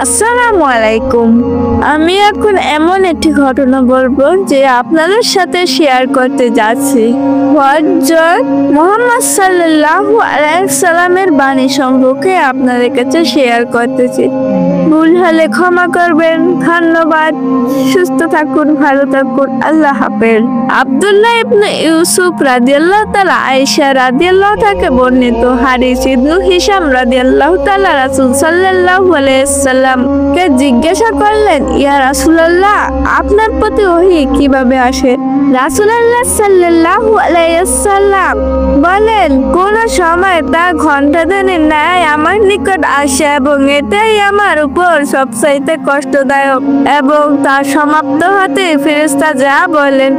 আসসালামু আলাইকুম। আমি এখন এমন একটি ঘটনা বলবো যে আপনাদের সাথে শেয়ার করতে যাচ্ছি। হযরত মুহাম্মদ সাল্লাল্লাহু আলাইহি সাল্লামের বাণী সম্পর্কে আপনাদের কাছে শেয়ার করতেছি। ভুল হলে ক্ষমা করবেন। ধন্যবাদ। সুস্থ থাকুন, ভালো থাকুন। আল্লাহ হাফেজ। আব্দুল্লাহ ইবনে ইউসুফ রাদিয়াল্লাহু তাআলা আয়েশা রাদিয়াল্লাহু থেকে বর্ণিত হাদিস ইবনে হিশাম রাদিয়াল্লাহু তাআলা রাসূল সাল্লাল্লাহু আলাইহি সাল্লামকে জিজ্ঞাসা করলেন, ইয়া রাসূলুল্লাহ, আপনার প্রতি ওহী কিভাবে আসে? রাসূলুল্লাহ সাল্লাল্লাহু আলাইহি সাল্লাম বলেন, কোন সময় তা ঘন্টা দিনের ন্যায় আমার নিকট আসে এবং এটাই আমার উপর সবচাইতে কষ্টদায়ক, এবং তা সমাপ্ত হতে ফেরেশতা যা বলেন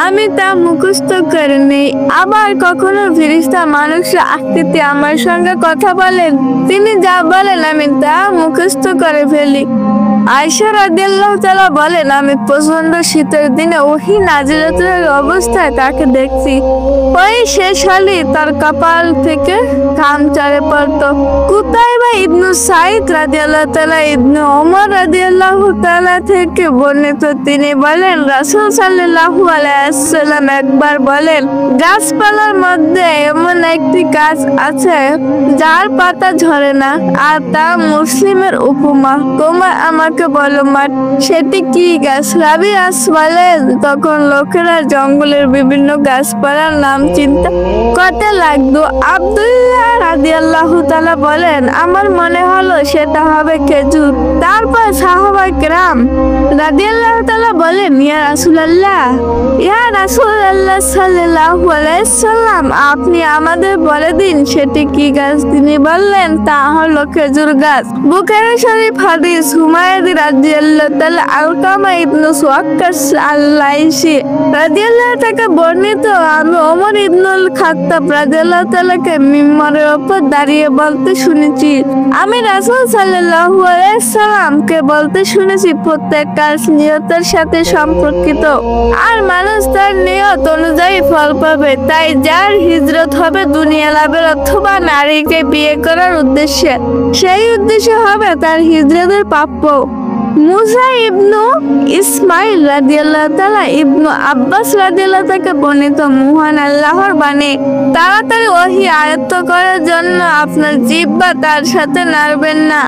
আমি তা মুখস্থ করে নেই। আবার কখনো ফেরেশতা মানুষের আকৃতি আমার সঙ্গে কথা বলেন, তিনি যা বলেন আমি তা মুখস্থ করে ফেলি। আয়েশা রাদিয়াল্লাহু তাআলা বলেন, আমি প্রচন্ড শীতের দিনে ওহী নাজিলের অবস্থায় তাকে দেখছি। ওই শেষ হলেই তার কপাল থেকে ঘাম ঝরে পড়ত। কুতাইবা ইবনে সাঈদ রাদিয়াল্লাহু তাআলা ইবনে ওমর রাদিয়াল্লাহু তাআলা থেকে বর্ণিত, তিনি বলেন, রাসূল সাল্লাল্লাহু আলাইহি সাল্লাম একবার বলেন, গাছপালার মধ্যে এমন একটি গাছ আছে যার পাতা ঝরে না, আর তা মুসলিমের উপমা। তোমরা আমাকে বলো মাত, সেটি কি গাছ? রাবিয়া বলেন, তখন লোকেরা জঙ্গলের বিভিন্ন গাছপালার নাম চিন্তা করতে লাগলো। আব্দুল্লাহ রাদিয়াল্লাহু তাআলা বলেন, আমার মনে হলো সেটা হবে খেজুর। তারপর সাহাবায়ে কেরাম রাদিয়াল্লাহু তাআলা বলেন, ইয়া রাসূলুল্লাহ সাল্লাল্লাহু আলাইহি সাল্লাম, আপনি আমাদের বলে দিন সেটি কি গাছ? তিনি বললেন, তা হলো খেজুর গাছ। বুখারী শরীফ হাদিস হুমায়দী রাদিয়াল্লাহু তাআলা আলকামা ইবনে ওয়াক্কাস আল-লাইসি রাদিয়াল্লাহু থেকে বর্ণিত, আমি ওমর ইবনুল খাত্তাব রাদিয়াল্লাহু তাআলাকে মিম্বরের উপর দাঁড়িয়ে বলতে শুনেছি, আমি রাসূল সাল্লাল্লাহু আলাইহি সাল্লামকে বলতে শুনেছি, প্রত্যেক কাজ নিয়তের সাথে সম্পর্কিত, আর মানুষ তার নিয়ত অনুযায়ী ফল পাবে। তাই যার হিজরত হবে দুনিয়া লাভের অথবা নারীকে বিয়ে করার উদ্দেশ্যে, সেই উদ্দেশ্য হবে তার হিজরতের প্রাপ্য। মুসা ইবনু ইসমাইল রাদিয়াল্লাহু তাআলা ইবনু আব্বাস রাদিয়াল্লাহু থেকে বর্ণিত, মহান আল্লাহর বাণী, তাড়াতাড়ি ওহী আয়ত্ত করার জন্য আপনার জিহ্বা তার সাথে নাড়বেন না।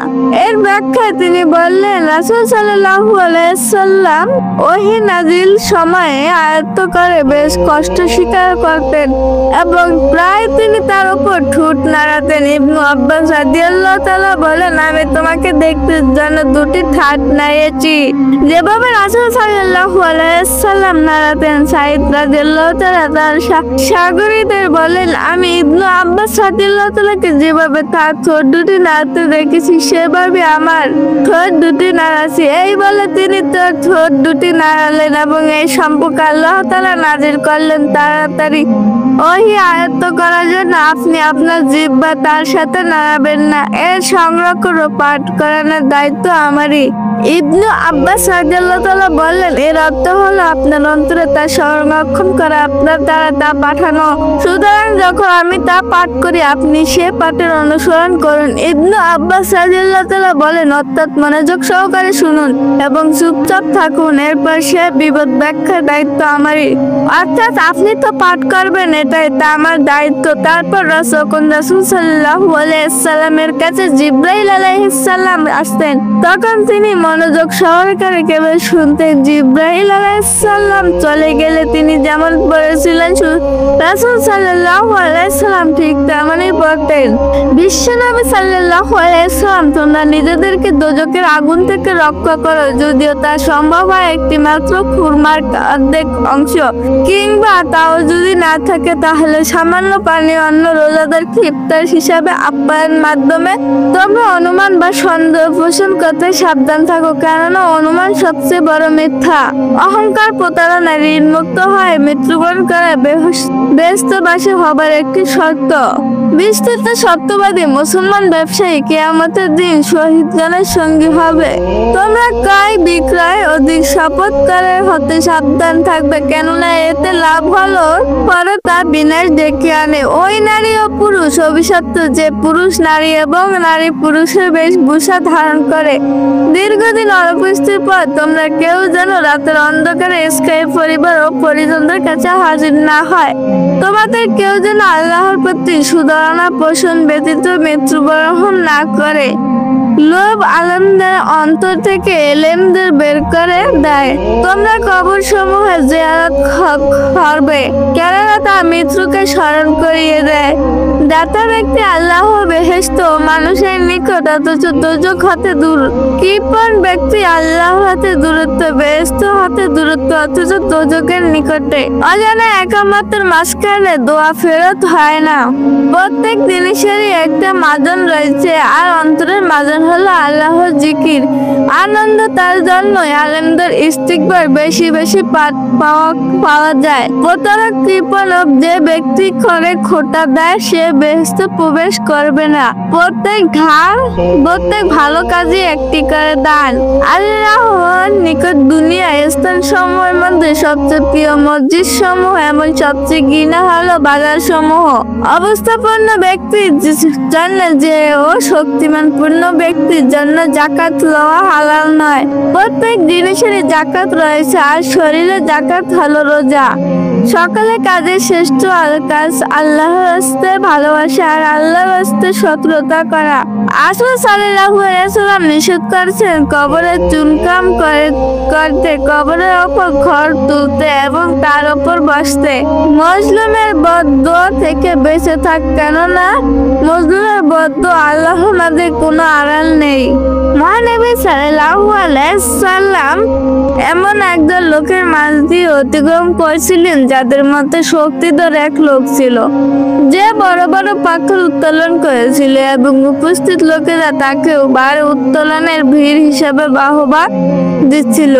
এর ব্যাখ্যায় তিনি বললেন, রাসূল সাল্লাল্লাহু আলাইহি সাল্লাম ওহী নাজিল সময়ে আয়ত্ত করে বেশ কষ্ট স্বীকার করতেন এবং প্রায় তিনি তার উপর ঠোঁট নাড়াতেন। ইবনু আব্বাস রাদিয়াল্লাহু তাআলা বলেন, আমি তোমাকে দেখতে জন্য দুটি ঠাট নাড়িয়েছি, যেভাবে রাসূল সাল্লাল্লাহু আলাইহি সাল্লাম নাড়াতেন। সাঈদ রাদিয়াল্লাহু তাআলা তার সাগরীদের বলেন, আমি ইবনু আব্বাস রাদিয়াল্লাহু তাআলাকে যেভাবে তার ঠোঁট দুটি নাড়াতে দেখেছি সেভাবে আমার ঠোঁট দুটি নাড়াচ্ছি। এই বলে তিনি তার ঠোঁট দুটি নাড়ালেন এবং এই সম্পর্কে আল্লাহ তাআলা নাজিল করলেন, তাড়াতাড়ি ওহী আয়ত্ত করার জন্য আপনি আপনার জিহ্বা তার সাথে নাড়াবেন না। এর সংরক্ষণ ও পাঠ করানোর দায়িত্ব আমারই। ইবনু আব্বাস রাদিয়াল্লাহু তাআলা বললেন, এর অর্থ হলো আপনার অন্তরে তা সংরক্ষণ করা, আপনার দ্বারা তা পাঠানো। সুতরাং যখন আমি তা পাঠ করি আপনি সে পাঠের অনুসরণ করুন। ইবনু আব্বাস রাদিয়াল্লাহু তাআলা বলেন, অর্থাৎ মনোযোগ সহকারে শুনুন এবং চুপচাপ থাকুন, এরপর সে বিবদ ব্যাখ্যার দায়িত্ব আমারই। অর্থাৎ আপনি তো পাঠ করবেন, এটাই তা আমার দায়িত্ব। তারপর রাসূল সাল্লাল্লাহু আলাইহি সাল্লামের কাছে জিবরাইল আলাইহিস সালাম আসতেন, তখন তিনি মনোযোগ সহকারে কেবল শুনতেন। জিবরাইল আলাইহিস সালাম চলে গেলে তিনি যেমন পড়েছিলেন রাসূল সাল্লাল্লাহু আলাইহি সাল্লাম ঠিক তেমনই পড়তেন। বিশ্বনবী সাল্লাল্লাহু আলাইহি সাল্লাম, তোমরা নিজেদেরকে দোজখের আগুন থেকে রক্ষা করো, যদিও তা সম্ভব হয় একটি মাত্র খুরমার অর্ধেক অংশ, কিংবা তাও যদি না থাকে তাহলে সামান্য পানি অন্য রোজাদারকে ইফতার হিসাবে আপ্যায়নের মাধ্যমে। তোমরা অনুমান বা সন্দেহ পোষণ করতে সাবধান থাকো। থাকো, কেননা অনুমান সবচেয়ে বড় মিথ্যা। অহংকার, প্রতারণা, ঋণ মুক্ত হয় মৃত্যুবরণ করে ব্যস্তবাসী হবার একটি শর্ত। বিস্তৃত সত্যবাদী মুসলমান ব্যবসায়ী কিয়ামতের দিন শহীদগণের সঙ্গী হবে। তোমরা ক্রয় বিক্রয় অধিক শপথকারের হতে সাবধান থাকবে, কেননা এতে লাভ হলো পরে তা বিনাশ ডেকে আনে। ওই নারী ও পুরুষ অভিশপ্ত যে পুরুষ নারী এবং নারী পুরুষের বেশভূষা ধারণ করে। দীর্ঘদিন অনুপস্থিতির পর তোমরা কেউ যেন রাতের অন্ধকারে স্কাই পরিবার ও পরিজনদের কাছে হাজির না হয়। তোমাদের কেউ যেন আল্লাহর প্রতি সুধারণা পোষণ ব্যতীত মৃত্যুবরণ না করে। লোভ আলেমদের অন্তর থেকে এলেমদের বের করে দেয়। তোমরা কবর সমূহে জিয়ারত করবে, কেননা তা মৃত্যুকে স্মরণ করিয়ে দেয়। দাতা ব্যক্তি আল্লাহ বেহেশত মানুষের নিকট, অথচ দোজখ হতে দূর। কৃপণ ব্যক্তি আল্লাহ হাতে দূরত্ব, বেহেশত হাতে দূরত্ব, অথচ দোজখের নিকটে। অজানা একামতের মাঝখানে দোয়া ফেরত হয় না। প্রত্যেক জিনিসেরই একটা মাজন রয়েছে, আর অন্তরের মাজন হলো আল্লাহর জিকির। আনন্দ তার জন্যই আলেমদের ইস্তিগফার বেশি বেশি পাওয়া যায়। প্রতারক কৃপণ যে ব্যক্তি করে খোটা দেয় সে বেহেশতে প্রবেশ করবে না। প্রত্যেক ভালো কাজে একটি করে দান। আল্লাহর নিকট দুনিয়া স্থান সমূহের মধ্যে সবচেয়ে প্রিয় মসজিদ সমূহ এবং সবচেয়ে ঘৃণা হলো বাজার সমূহ। অবস্থাপন্ন ব্যক্তির জন্য যে ও শক্তিমান পূর্ণ ব্যক্তির জন্য জাকাত লওয়া হালাল নয়। প্রত্যেক জিনিসেরই জাকাত রয়েছে, আর শরীরে জাকাত হলো রোজা। সকালে কাজের শ্রেষ্ঠ কাজ আল্লাহর রাস্তায় ভালোবাসা আর আল্লাহর রাস্তায় শত্রুতা করা। রাসূল সাল্লাল্লাহু আলাইহি ওয়াসাল্লাম নিষেধ করেছেন কবরে চুনকাম করতে, কবরের ওপর ঘর তুলতে এবং তার ওপর বসতে। মজলুমের বদদুয়া থেকে বেঁচে থাক, কেননা মজলুমের বদদুয়া আল্লাহর মাঝে কোনো আড়াল নেই। মহানবী সাল্লাল্লাহু আলাইহি সাল্লাম এমন একদল লোকের মাঝ দিয়ে অতিক্রম করছিলেন যাদের মধ্যে শক্তিধর এক লোক ছিল, যে বড় বড় পাথর উত্তোলন করেছিল এবং উপস্থিত লোকেরা তাকে বার উত্তোলনের ভিড় হিসাবে বাহবা দিচ্ছিল।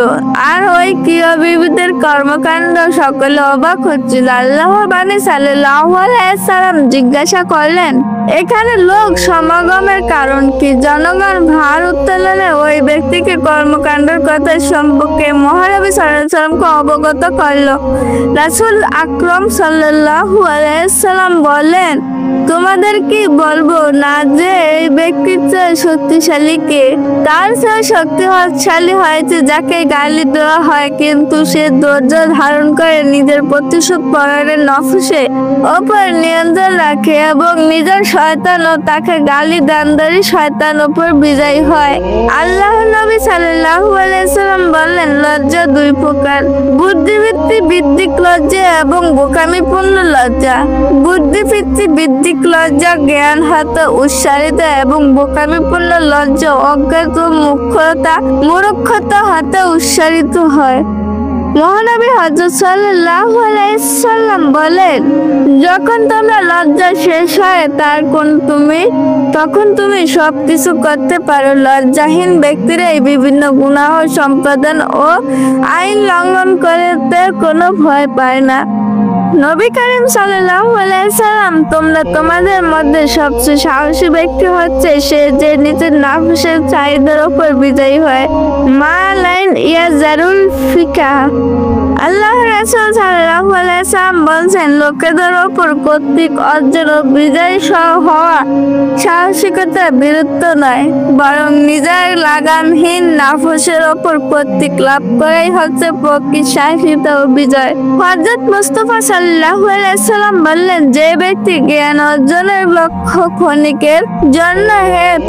আর ওই ক্রীড়াবিদদের কর্মকাণ্ড সকলে অবাক হচ্ছিল। আল্লাহর বাণী সাল্লাল্লাহু আলাইহি সাল্লাম জিজ্ঞাসা করলেন, এখানে লোক সমাগমের কারণ কি? জনগণ ভার উত্তোলনে ওই ব্যক্তিকে কর্মকাণ্ডের কথা সম্পর্কে মহানবী সাল্লাল্লাহু আলাইহি সাল্লামকে অবগত করল। রাসূল আকরাম সাল্লাল্লাহু আলাইহি সাল্লাম বলেন, তোমাদের কি বলবো না যে এই ব্যক্তির চেয়ে শক্তিশালী কে? তার চেয়ে শক্তিশালী হয়েছে যাকে গালি দেওয়া হয়, কিন্তু সে ধৈর্য ধারণ করে নিজের প্রতিশোধ পরায়ণের নফসে ওপর নিয়ন্ত্রণ রাখে এবং নিজের শয়তান ও তাকে গালি দানদারি শয়তান ওপর বিজয়ী হয়। আল্লাহর নবী সাল্লাল্লাহু আলাইহি সাল্লাম বললেন, লজ্জা দুই প্রকার, বুদ্ধিবৃত্তিক লজ্জা এবং বোকামিপূর্ণ লজ্জা। বুদ্ধিবৃত্তিক লজ্জা জ্ঞান হাতে উচ্চারিত এবং বোকামিপূর্ণ লজ্জা অজ্ঞাত মূর্খতা হাতে উচ্চারিত হয়। মহানবী হযরত সাল্লাল্লাহু আলাইহি সাল্লাম বলেন, যখন তোমরা লজ্জা শেষ হয় তখন তুমি সবকিছু করতে পারো। লজ্জাহীন ব্যক্তিরা এই বিভিন্ন গুনাহ সম্পাদন ও আইন লঙ্ঘন করতে কোনো ভয় পায় না। নবী করিম সাল্লাল্লাহু আলাইহি সাল্লাম, তোমরা তোমাদের মধ্যে সবচেয়ে সাহসী ব্যক্তি হচ্ছে সে যে নিজের নফসের চাহিদার উপর বিজয়ী হয়। মা লাইন ইয়াজারুল ফিকা। আল্লাহ রাসূল সাল্লাল্লাহু আলাইহি সাল্লাম বলেন, লোকেদের উপর কর্তৃক অর্জন ও বিজয়ী হওয়া সাহসিকতা বীরত্ব নয়, বরং নিজের লাগামহীন নফসের উপর কর্তৃক লাভ করাই হচ্ছে প্রকৃত সাহসিকতা ও বিজয়। হযরত মুস্তাফা সাল্লাল্লাহু আলাইহি সাল্লাম বললেন, যে ব্যক্তি জ্ঞান অর্জনের লক্ষ্য ক্ষণিকের জন্য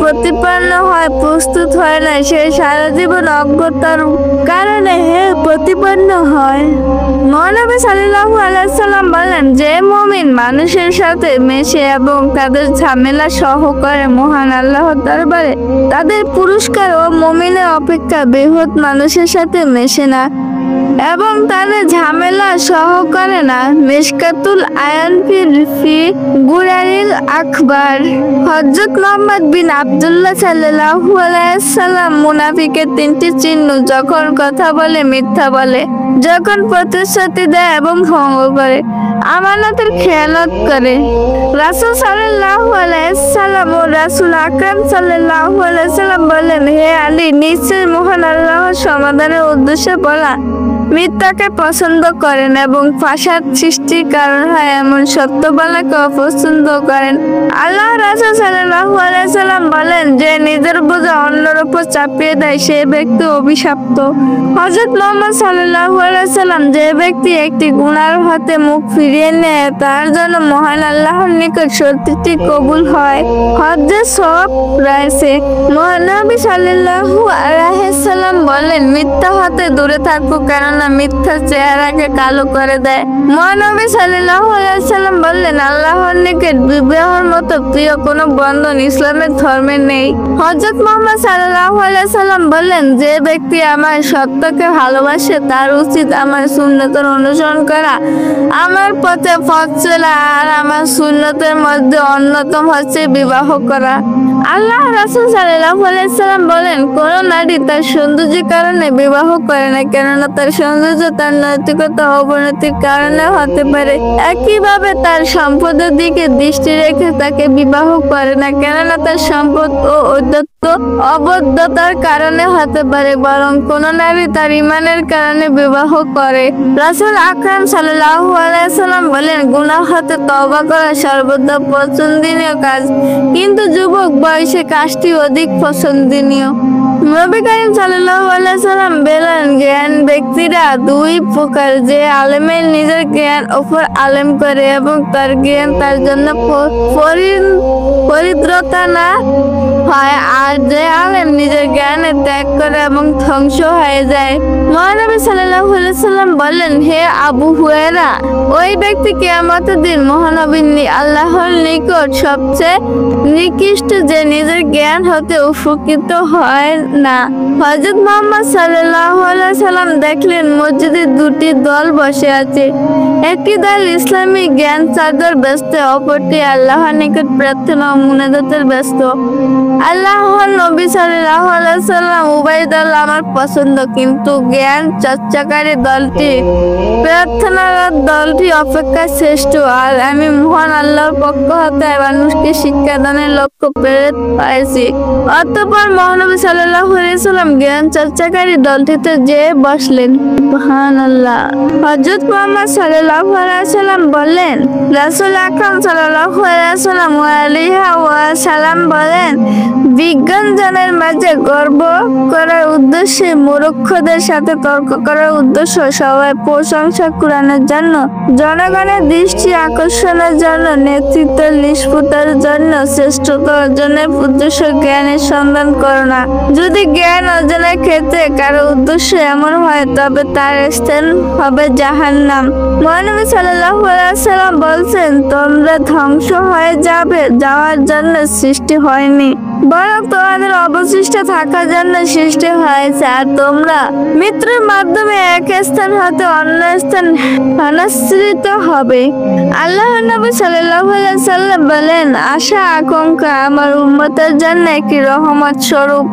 প্রতিপন্ন হয়, প্রস্তুত হয় না, সে সারা জীবন অজ্ঞতার কারণে প্রতিপন্ন হয়। মহানবী সাল্লাল্লাহু আলাইহি সাল্লাম বলেন, যে মুমিন মানুষের সাথে মেশে এবং তাদের ঝামেলা সহ করে, মহান আল্লাহর দরবারে তাদের পুরস্কার ও মুমিনের অপেক্ষা বৃহৎ মানুষের সাথে মেশে না। এবং তাদের ঝামেলা সহ করে না। মিশকাতুল আয়ান ফি গুরারিল আখবার। হযরত মুহাম্মদ বিন আব্দুল্লাহ সাল্লাল্লাহু আলাইহি ওয়াসাল্লাম মুনাফিকের তিনটি চিহ্ন: যখন কথা বলে মিথ্যা বলে, যখন প্রতিশ্রুতি দেয় এবং ভঙ্গ করে, আমানতের খেয়ানত করে। রাসূল সাল্লাল্লাহু আলাইহি ওয়াসাল্লাম ও রাসূল আকরাম সাল্লাল্লাহু আলাইহি ওয়াসাল্লাম বলেন, হে আলী, নিশ্চয় মহান আল্লাহর সমাধানের উদ্দেশ্যে বলা মিথ্যাকে পছন্দ করেন এবং ফাসাদ সৃষ্টির কারণ হয় এমন সত্য বলাকে অপছন্দ করেন। আল্লাহ রাসূল সাল্লাল্লাহু আলাইহি ওয়াসাল্লাম বলেন, যে নিজের বোঝা অন্যের উপর চাপিয়ে দেয় সে ব্যক্তি অভিশপ্ত। হযরত মুহাম্মদ সাল্লাল্লাহু আলাইহি ওয়াসাল্লাম, যে ব্যক্তি একটি গুনার হাতে মুখ ফিরিয়ে নেয় তার জন্য মহান আল্লাহর নিকট সত্যটি কবুল হয়। হজ্জে সওয়াব রয়েছে। মহানবী সাল্লাল্লাহু আলাইহি ওয়াসাল্লাম বলেন, মিথ্যা হতে দূরে থাকো, কেননা মিথ্যা চেহারাকে কালো করে দেয়। মহানবী সাল্লাল্লাহু আলাইহি ওয়াসাল্লাম বললেন, আল্লাহর নিকট বিবাহের মতো প্রিয় কোনো বন্ধন ইসলামের ধর্মে নেই। হযরত মুহাম্মদ সাল্লাল্লাহু আলাইহি ওয়াসাল্লাম বললেন, যে ব্যক্তি আমার সত্যকে ভালোবাসে তার উচিত আমার সুন্নতের অনুসরণ করা, আমার পথে পথ চলা, আর আমার সুন্নতের মধ্যে অন্যতম হচ্ছে বিবাহ করা। আল্লাহ রাসূল সাল্লাল্লাহু আলাইহি ওয়াসাল্লাম বলেন, কোন নারী তার সৌন্দর্যের কারণে বিবাহ করে না, কেননা তার সৌন্দর্য তার নৈতিকতা অবনতির কারণে হতে পারে। একইভাবে তার সম্পদের দিকে দৃষ্টি রেখে তাকে বিবাহ করে না, কেননা তার সম্পদ ও অবদ্ধতার কারণে হতে পারে, বরং কোন নারী তার ঈমানের কারণে বিবাহ করে। রাসূল আকরাম সাল্লাল্লাহু আলাইহি ওয়াসাল্লাম বলেন, গুনাহ হতে তওবা করা সর্বদা পছন্দনীয় কাজ, কিন্তু যুবক বয়সে কাজটি অধিক পছন্দনীয়। নবী করিম সাল্লাল্লাহু আলাইহি ওয়াসাল্লাম বলেন, জ্ঞান ব্যক্তিরা দুই প্রকার: যে আলেমের নিজের জ্ঞান ওপর আলেম করে এবং তার জ্ঞান তার জন্য পরিদ্রতা না হয়, আর যে আলেম নিজের জ্ঞানে ত্যাগ করে এবং ধ্বংস হয়ে যায়। মহানবী সাল্লাল্লাহু আলাইহি ওয়াসাল্লাম বলেন, হে আবু হুরায়রা, ওই ব্যক্তি কিয়ামতের দিন মহানবী আল্লাহর নিকট সবচেয়ে নিকৃষ্ট যে নিজের জ্ঞান হতে উপকৃত হয় না। হযরত মুহাম্মদ সাল্লাল্লাহু আলাইহি ওয়াসাল্লাম দেখলেন মসজিদে দুটি দল বসে আছে। একটি দল ইসলামী জ্ঞান চাদর ব্যস্ত, অপরটি আল্লাহর নিকট প্রার্থনা ও মুনাজাতের ব্যস্ত। আল্লাহর নবী সাল্লাল্লাহু আলাইহি ওয়াসাল্লাম, উভয় দল আমার পছন্দ, কিন্তু জ্ঞান চর্চাকারী দলটি, প্রার্থনারত দলটি অপেক্ষা শ্রেষ্ঠ, আর আমি মহান আল্লাহর পক্ষ হতে মানুষকে শিক্ষাদানের লক্ষ্য প্রেরিত হয়েছি। অতঃপর মহানবী সাল্লাল্লাহু আলাইহি ওয়াসাল্লাম জ্ঞান চর্চাকারী দলটিতে যেয়ে বসলেন। সুবহানাল্লাহ। হযরত মুহাম্মদ সাল্লাল্লাহু আলাইহি ওয়াসাল্লাম বললেন, রাসূল আকরাম সাল্লাল্লাহু আলাইহি ওয়াসাল্লাম বলেন, বিজ্ঞানজনের মাঝে গর্ব করার উদ্দেশ্যে, মূর্খদের সাথে তর্ক করার উদ্দেশ্য, সবাই প্রশংসা কুড়ানোর জন্য, জনগণের দৃষ্টি আকর্ষণের জন্য, নেতৃত্বের নিষ্পত্তার জন্য, শ্রেষ্ঠতা অর্জনের উদ্দেশ্য জ্ঞানের সন্ধান করো না। যদি জ্ঞান অর্জনের ক্ষেত্রে কারো উদ্দেশ্য এমন হয় তবে তার স্থান হবে জাহান্নাম। মহানবী সাল্লাল্লাহু আলাইহি ওয়াসাল্লাম বলছেন, তোমরা ধ্বংস হয়ে যাওয়ার জন্য সৃষ্টি হয়নি, বরং তোমাদের অবশিষ্ট থাকার জন্য সৃষ্টি হয়েছে, আর তোমরা মৃত্যুর মাধ্যমে এক স্থান হতে অন্য স্থান স্থানান্তরিত হবে। আল্লাহর নবী সাল্লাল্লাহু আলাইহি ওয়াসাল্লাম বলেন, আশা আকাঙ্ক্ষা আমার উম্মতের জন্য একটি রহমত স্বরূপ।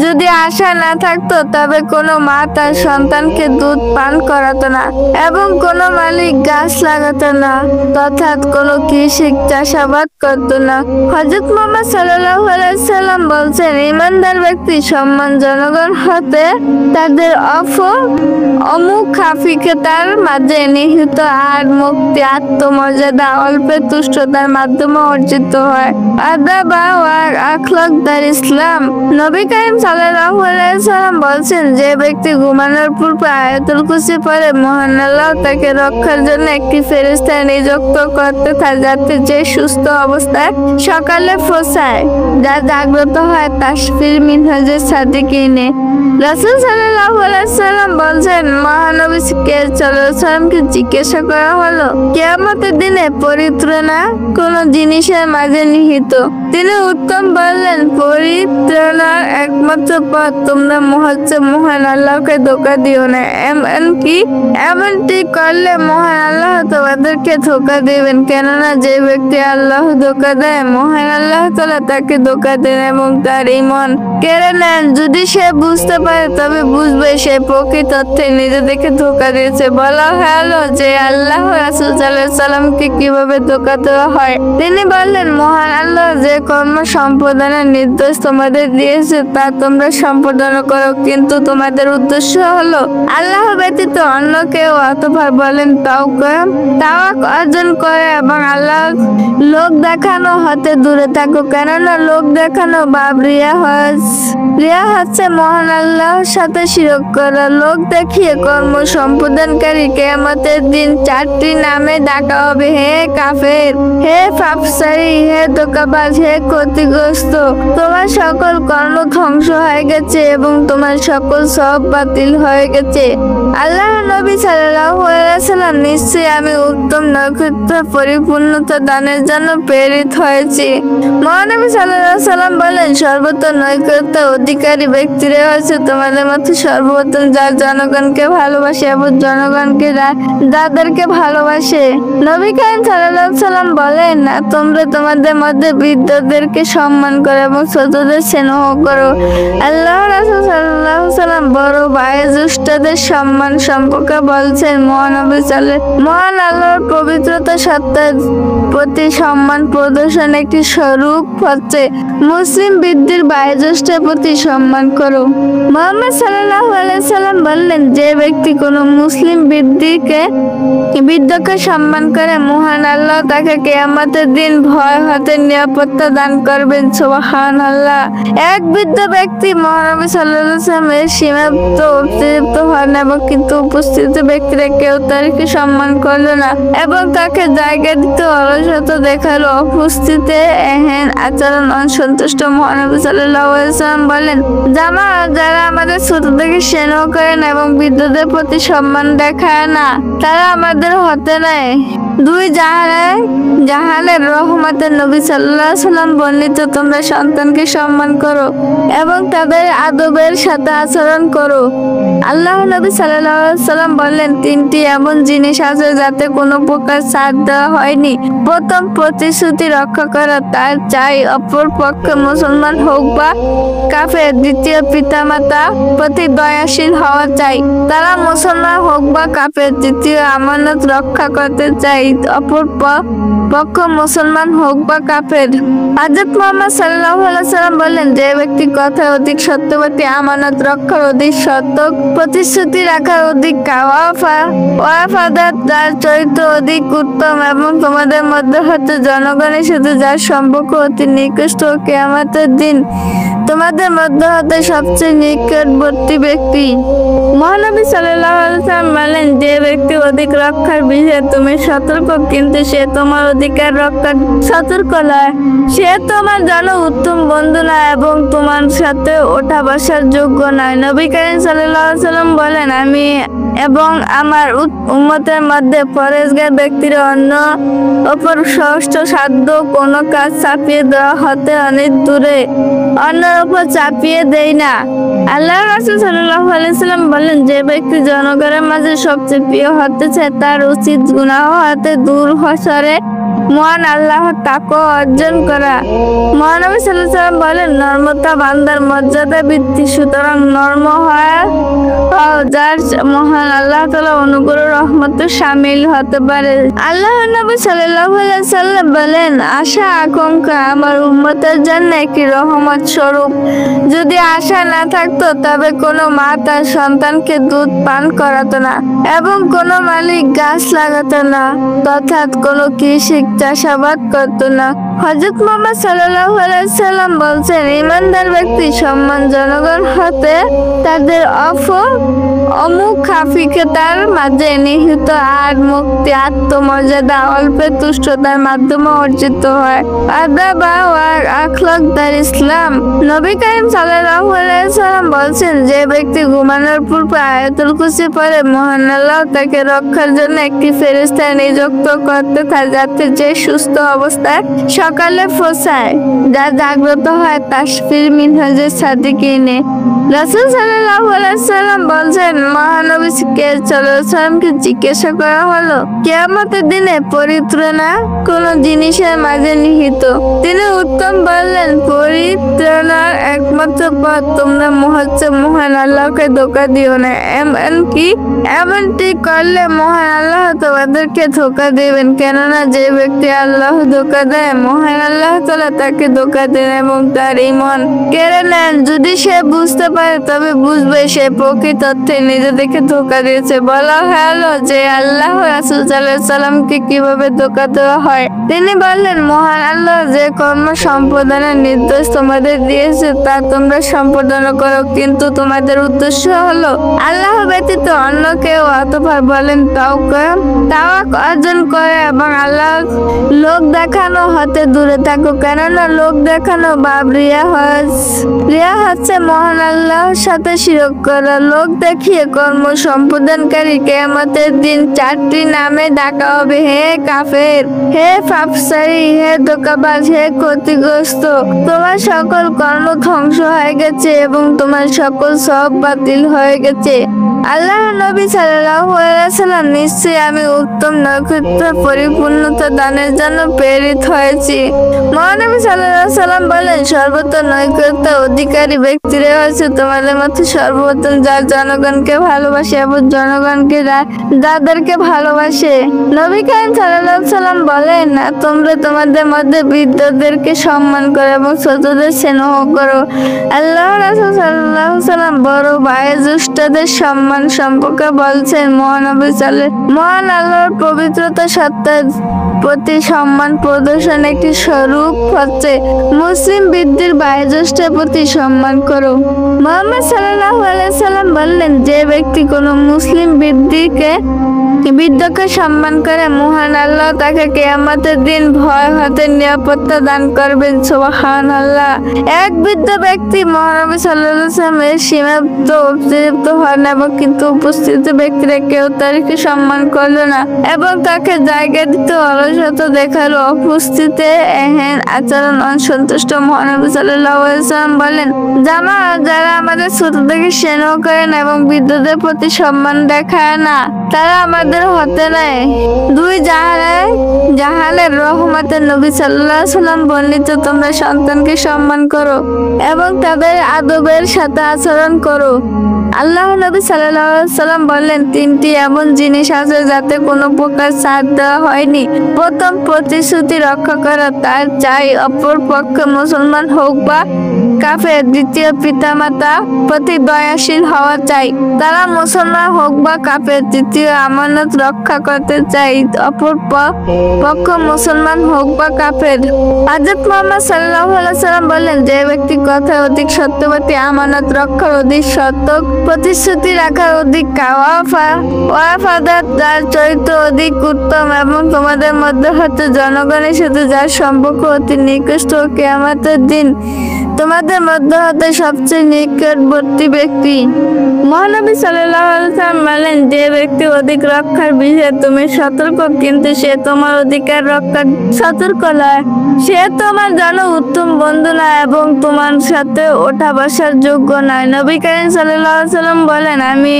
যদি আশা না থাকতো তবে কোনো মা তার সন্তানকে দুধ পান করাতো না এবং কোনো মালিক গাছ লাগাতো না, তথা কোনো কৃষি চাষাবাদ করতো না। হযরত মুহাম্মদ সাল্লাল্লাহু আলাইহি ওয়াসাল্লাম বলছেন, ঈমানদার ব্যক্তি সম্মান জনগণ হতে তাদের অমুখাফিকতার মাঝে নিহিত, আর মুক্তি আত্মমর্যাদা অল্পে তুষ্টতার মাধ্যমে অর্জিত হয়। আদব ও আখলাক দার ইসলাম। নবী করিম সাল্লাল্লাহু আলাইহি ওয়াসাল্লাম বলছেন, যে ব্যক্তি ঘুমানোর পূর্বে আয়াতুল কুরসি পড়ে, মহান আল্লাহ তাকে রক্ষার জন্য একটি ফেরেশতা নিযুক্ত করতে থাকে, যাতে যে সুস্থ অবস্থায় সকালে পৌঁছায়, যা জাগ্রত হয়। তাসফির মিনহাজে সাদিকিনে। রাসূল সাল্লাল্লাহু আলাইহি সাল্লাম বলছেন, মহানবী সাল্লাল্লাহু আলাইহি সাল্লামকে জিজ্ঞাসা করা হলো, কিয়ামতের দিনে পরিত্রাণা কোন জিনিসের মাঝে নিহিত? তিনি উত্তম বললেন, পরিত্রাণার একমাত্র পথ তোমরা মহান আল্লাহকে ধোঁকা দিও না। এমনটি করলে মহান আল্লাহ তোমাদেরকে ধোঁকা দিবেন, কেননা যে ব্যক্তি আল্লাহ ধোঁকা দেয়, মহান আল্লাহ তাআলা তাকে ধোঁকা দেন এবং তার ঈমান কেড়ে নেন। যদি সে বুঝতে পারে তবে বুঝবে সে প্রকৃত অর্থে নিজেদেরকে ধোঁকা দিয়েছে। বলা হলো যে আল্লাহ রাসূল সাল্লাল্লাহু আলাইহি সাল্লামকে কিভাবে ধোঁকা দেওয়া হয়। তিনি বললেন, মহান আল্লাহ যে কর্ম সম্পাদনের নির্দেশ তোমাদের দিয়েছে তা তোমরা সম্পাদন করো, কিন্তু তোমাদের উদ্দেশ্য হলো আল্লাহ ব্যতীত অন্য কেউ অথবা বলেন তাওয়া অর্জন করে এবং আল্লাহ লোক দেখানো হতে দূরে থাকো, কেননা লোক দেখানো বা রিয়া হচ্ছে মহান আল্লাহর সাথে শিরক করা। লোক দেখিয়ে কর্ম সম্পাদনকারী কিয়ামতের দিন 4টি নামে ডাকা হবে, হে কাফের, হে পাপচারী, হে ধোঁকাবাজ, হে ক্ষতিগ্রস্ত। তোমার সকল কর্ম ধ্বংস হয়ে গেছে এবং তোমার সকল সব বাতিল হয়ে গেছে। আল্লাহ নবী সাল্লাল্লাহু আলাইহি সাল্লাম, নিশ্চয়ই আমি উত্তম নৈকট্য পরিপূর্ণতা দানের জন্য প্রেরিত হয়েছি। মহানবী সাল্লাল্লাহু আলাইহি সাল্লাম বলেন, সর্বোত্তম নৈকট্য অধিকারী ব্যক্তিরা হচ্ছে তোমাদের মধ্যে সর্বোত্তম যার জনগণকে ভালোবাসে এবং জনগণকে যাদেরকে ভালোবাসে। নবী কারীম সাল্লাল্লাহু আলাইহি সাল্লাম বলেন, তোমরা তোমাদের মধ্যে বৃদ্ধদেরকে সম্মান করো এবং ছোটদের স্নেহ করো। আল্লাহ রাসূল সাল্লাল্লাহু আলাইহি সাল্লাম বড় ভাই জ্যেষ্ঠদের সম্মান সম্পর্কে বলছেন, মহান আল্লাহর পবিত্রতা সত্তার প্রতি সম্মান প্রদর্শন একটি স্বরূপ হচ্ছে মুসলিম বৃদ্ধের ভাই জ্যেষ্ঠের প্রতি সম্মান করো। মুহাম্মদ সাল্লাল্লাহু আলাইহি সাল্লাম বললেন, যে ব্যক্তি কোনো মুসলিম বৃদ্ধকে সম্মান করে, মহান আল্লাহ তাকে কিয়ামতের দিন ভয় হতে নিরাপত্তা দান করবেন। সুবহানাল্লাহ। এক বৃদ্ধ ব্যক্তি মহানবী সাল্লাল্লাহু আলাইহি সাল্লামের সীমাবদ্ধ অতিরিক্ত হন এবং কিন্তু উপস্থিত ব্যক্তিরা কেউ তাকে সম্মান করলো না এবং তাকে জায়গা দিতে অলসতা দেখালো। উপস্থিতে এহেন আচরণ অসন্তুষ্ট। মহানবী সাল্লাল্লাহু আলাইহি সাল্লাম বলেন, যারা আমাদের ছোটদেরকে স্নেহ করে না এবং বৃদ্ধদের প্রতি সম্মান দেখায় না, তারা আমাদের হতে নাই। দুই জাহানের রহমতের নবী সাল্লাল্লাহু আলাইহি সাল্লাম বর্ণিত, তোমরা সন্তানকে সম্মান করো এবং তাদের আদবের সাথে আচরণ করো। আল্লাহ নবী সাল্লাল্লাহু আলাইহি সাল্লাম বললেন, 3টি এমন জিনিস আছে যাতে কোনো প্রকার ছাড় দেওয়া হয়নি। প্রথম, প্রতিশ্রুতি রক্ষা করা, তার চাই অপর পক্ষে মুসলমান হোক বা কাফের। দ্বিতীয়, পিতামাতা প্রতি দয়াশীল হওয়া চাই, তারা মুসলমান হোক বা কাফের। তৃতীয়, আমানত রক্ষা করতে চাই, অপর পক্ষ মুসলমান হোক বা কাফের। হযরত মুহাম্মদ সাল্লাল্লাহু আলাইহি সাল্লাম বললেন, যে ব্যক্তি কথা অধিক সত্যবাদী, আমানত রক্ষার অধিক সত্য, প্রতিশ্রুতি রাখার অধিক ওয়াফাদার, তার চরিত্র অধিক উত্তম এবং তোমাদের মধ্যে হতে জনগণের সাথে যার সম্পর্ক অতি নিকৃষ্ট, কিয়ামতের দিন তোমাদের মধ্যে হতে সবচেয়ে নিকটবর্তী ব্যক্তি। মহানবী সাল্লাল্লাহু আলাইহি সাল্লাম বলেন, যে ব্যক্তি অধিক রক্ষার বিষয়ে তুমি সতর্ক কিন্তু সে তোমার অধিকার রক্ষার সতর্ক নয়, সে তোমার জন্য উত্তম বন্ধু নয় এবং তোমার সাথে ওঠা বসার যোগ্য নয়। নবী কারীম সাল্লাল্লাহু আলাইহি সাল্লাম বলেন, আমি এবং আমার উম্মতের মধ্যে পরেশগার ব্যক্তির অন্য অপর ষষ্ঠ সাধ্য কোনো কাজ চাপিয়ে দেওয়া হতে অনেক দূরে, অন্যের উপর চাপিয়ে দেই না। আল্লাহ রাসূল সাল্লাল্লাহু আলাইহি সাল্লাম বলেন, যে ব্যক্তি জনগণের মাঝে সবচেয়ে প্রিয় হতে চায় তার উচিত গুনাহ হতে দূর সরে মহান আল্লাহর তাকওয়া অর্জন করা। মহানবী সাল্লাল্লাহু আলাইহি সাল্লাম বলেন, নর্মতা বান্দার মর্যাদা বৃদ্ধি, সুতরাং নর্ম হও যার মহান আল্লাহ তাআলা অনুগ্রহ রহমতে শামিল হতে পারে। আল্লাহ নবী সাল্লাল্লাহু আলাইহি সাল্লাম বলেন, আশা আকাঙ্ক্ষা আমার উম্মতের জন্য একটি রহমত স্বরূপ। যদি আশা না থাকতো তবে কোনো মা তার সন্তানকে দুধ পান করাতো না এবং কোনো মালিক গাছ লাগাতো না, অর্থাৎ কোনো কৃষি ঠিক চাষাবাদ করত না। হযরত মুহাম্মদ সাল্লাল্লাহু আলাইহি সাল্লাম বলছেন, ইমানদার ব্যক্তি সম্মান জনগণ হতে তাদের অমুখাফিকতার মাঝে নিহিত আর মুক্তি আত্মমর্যাদা অল্পে তুষ্টতার মাধ্যমে অর্জিত হয়। আদব আর আখলাক দার ইসলাম। নবী করিম সাল্লাল্লাহু আলাইহি সাল্লাম বলছেন, যে ব্যক্তি ঘুমানোর পূর্বে আয়াতুল কুরসি পড়ে মহান আল্লাহ তাকে রক্ষার জন্য একটি ফেরেশতা নিযুক্ত করতে থাকে, যাতে যে সুস্থ অবস্থায় সকালে পৌঁছায়, যা জাগ্রত হয় তাশফির মিনহাজে সাদিকিনে। রাসূল সাল্লাল্লাহু আলাইহি সাল্লাম বলছেন, মহানবী সাল্লাল্লাহু আলাইহি সাল্লামকে জিজ্ঞাসা করা হলো, কিয়ামতের দিনে পরিত্রাণা কোন জিনিসের মাঝে নিহিত? তিনি উত্তম বললেন, পরিত্রাণার একমাত্র পথ তোমরা মহান আল্লাহকে ধোঁকা দিও না। এমনটি করলে মহান আল্লাহ তোমাদেরকে ধোঁকা দেবেন, কেননা যে ব্যক্তি আল্লাহ ধোঁকা দেয় মহান আল্লাহ তাআলা তাকে ধোঁকা দেন এবং তার ঈমান কেড়ে নেন। যদি সে বুঝতে পারে তবে বুঝবে সে প্রকৃত অর্থে নিজেদেরকে ধোঁকা দিয়েছে। বলা হলো যে আল্লাহ রাসূল সাল্লাল্লাহু আলাইহি সাল্লামকে কিভাবে ধোঁকা দেওয়া হয়। তিনি বললেন, মহান আল্লাহ যে কর্ম সম্পাদনের নির্দেশ তোমাদের দিয়েছে তা তোমরা সম্পাদন করো, কিন্তু তোমাদের উদ্দেশ্য হলো আল্লাহ ব্যতীত অন্য কেউ। অতঃপর বলেন, তাওয়া অর্জন করে এবং আল্লাহ লোক দেখানো হতে দূরে থাকো, কেননা লোক দেখানো বা রিয়া হচ্ছে মহান আল্লাহর সাথে শিরক করা। লোক দেখিয়ে কর্ম সম্পাদনকারী কিয়ামতের দিন চারটি নামে ডাকা হবে, হে কাফের, হে পাপচারী, হে ধোঁকাবাজ, হে ক্ষতিগ্রস্ত। তোমার সকল কর্ম ধ্বংস হয়ে গেছে এবং তোমার সকল সব বাতিল হয়ে গেছে। আল্লাহ নবী সাল্লাল্লাহু আলাইহি সাল্লাম, নিশ্চয়ই আমি উত্তম নৈকট্য পরিপূর্ণতা দানের জন্য প্রেরিত হয়েছি। মহানবী সাল্লাল্লাহু আলাইহি সাল্লাম বলেন, সর্বোত্তম নৈকট্য অধিকারী ব্যক্তিরা হচ্ছে তোমাদের মধ্যে সর্বোত্তম, যার জনগণকে ভালোবাসে এবং জনগণকে যাদেরকে ভালোবাসে। নবী করিম সাল্লাল্লাহু আলাইহি সাল্লাম বলেন, তোমরা তোমাদের মধ্যে বৃদ্ধদেরকে সম্মান করো এবং ছোটদের স্নেহ করো। আল্লাহ রাসূল সাল্লাল্লাহু আলাইহি সাল্লাম বড় ভাই জ্যেষ্ঠদের সম্মান সম্পর্কে বলছেন, মহান আল্লাহর পবিত্রতা সত্তার প্রতি সম্মান প্রদর্শন একটি স্বরূপ হচ্ছে মুসলিম বৃদ্ধির বয়োজ্যেষ্ঠের প্রতি সম্মান করো। মুহাম্মদ সাল্লাল্লাহু আলাইহি সাল্লাম বললেন, যে ব্যক্তি কোনো মুসলিম বৃদ্ধকে সম্মান করে মহান আল্লাহ তাকে কিয়ামতের দিন ভয় হতে নিরাপত্তা দান করবেন। সুবহানাল্লাহ। এক বৃদ্ধ ব্যক্তি মহানবী সাল্লাল্লাহু আলাইহি ওয়াসাল্লামের সীমাবদ্ধ অতিরিক্ত হন এবং কিন্তু উপস্থিত ব্যক্তিরা কেউ তাকে সম্মান করল না এবং তাকে জায়গা দিতে অলসতা দেখালো। উপস্থিতে এহেন আচরণ অসন্তুষ্ট। মহানবী সাল্লাল্লাহু আলাইহি ওয়াসাল্লাম বলেন, যারা আমাদের ছোটদেরকে স্নেহ করে না এবং বৃদ্ধদের প্রতি সম্মান দেখায় না, তারা আমাদের হতে নাই। দুই জাহালের রহমতের নবী সাল্লাল্লাহু আলাইহি ওয়াসাল্লাম বর্ণিত, তোমরা সন্তানকে সম্মান করো এবং তাদের আদবের সাথে আচরণ করো। আল্লাহ নবী সাল্লাল্লাহু আলাইহি ওয়াসাল্লাম বললেন, তিনটি এমন জিনিস আছে যাতে কোনো প্রকার ছাড় দেওয়া হয়নি। প্রথম, প্রতিশ্রুতি রক্ষা করা, তার চাই অপর পক্ষে মুসলমান হোক বা কাফের। দ্বিতীয়, পিতামাতা প্রতি দয়াশীল হওয়া চাই, তারা মুসলমান হোক বা কাফের। তৃতীয়, আমানত রক্ষা করতে চাই, অপর পক্ষ মুসলমান হোক বা কাফের। হযরত মুহাম্মদ সাল্লাল্লাহু আলাইহি ওয়াসাল্লাম বললেন, যে ব্যক্তি কথা অধিক সত্যবাদী, আমানত রক্ষার অধিক সতর্ক, প্রতিশ্রুতি রাখার অধিক ওয়াফাদার, যার চরিত্র অধিক উত্তম এবং তোমাদের মধ্যে হতে জনগণের সাথে যার সম্পর্ক অতি নিকৃষ্ট, কিয়ামতের দিন তোমাদের মধ্যে হতে সবচেয়ে নিকটবর্তী ব্যক্তি। মহানবী সাল্লাল্লাহু আলাইহি ওয়াসাল্লাম বলেন, যে ব্যক্তি অধিক রক্ষার বিষয়ে তুমি সতর্ক কিন্তু সে তোমার অধিকার রক্ষার সতর্ক নয়, সে তোমার জন্য উত্তম বন্ধু নয় এবং তোমার সাথে ওঠা বসার যোগ্য নয়। নবী করিম সাল্লাল্লাহু আলাইহি ওয়াসাল্লাম বলেন, আমি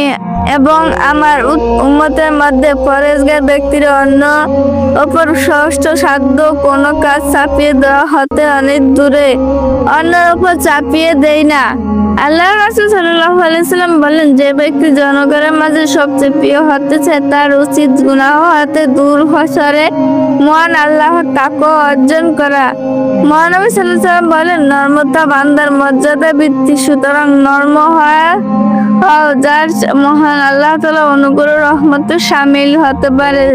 এবং আমার উম্মতের মধ্যে পরেশগার ব্যক্তির অন্য অপর ষষ্ঠ সাধ্য কোনো কাজ চাপিয়ে দেওয়া হতে অনেক দূরে, অন্যের উপর চাপিয়ে দেই না। আল্লাহ রাসূল সাল্লাল্লাহু আলাইহি ওয়াসাল্লাম বলেন, যে ব্যক্তি জনগণের মাঝে সবচেয়ে প্রিয় হতে চায় তার উচিত গুনাহ হতে দূর সরে মহান আল্লাহর তাকওয়া অর্জন করা। মহানবী সাল্লাল্লাহু আলাইহি ওয়াসাল্লাম বলেন, নর্মতা বান্দার মর্যাদা বৃদ্ধি, সুতরাং নর্ম হও যার মহান আল্লাহ তাআলা অনুগ্রহ রহমতে শামিল হতে পারে।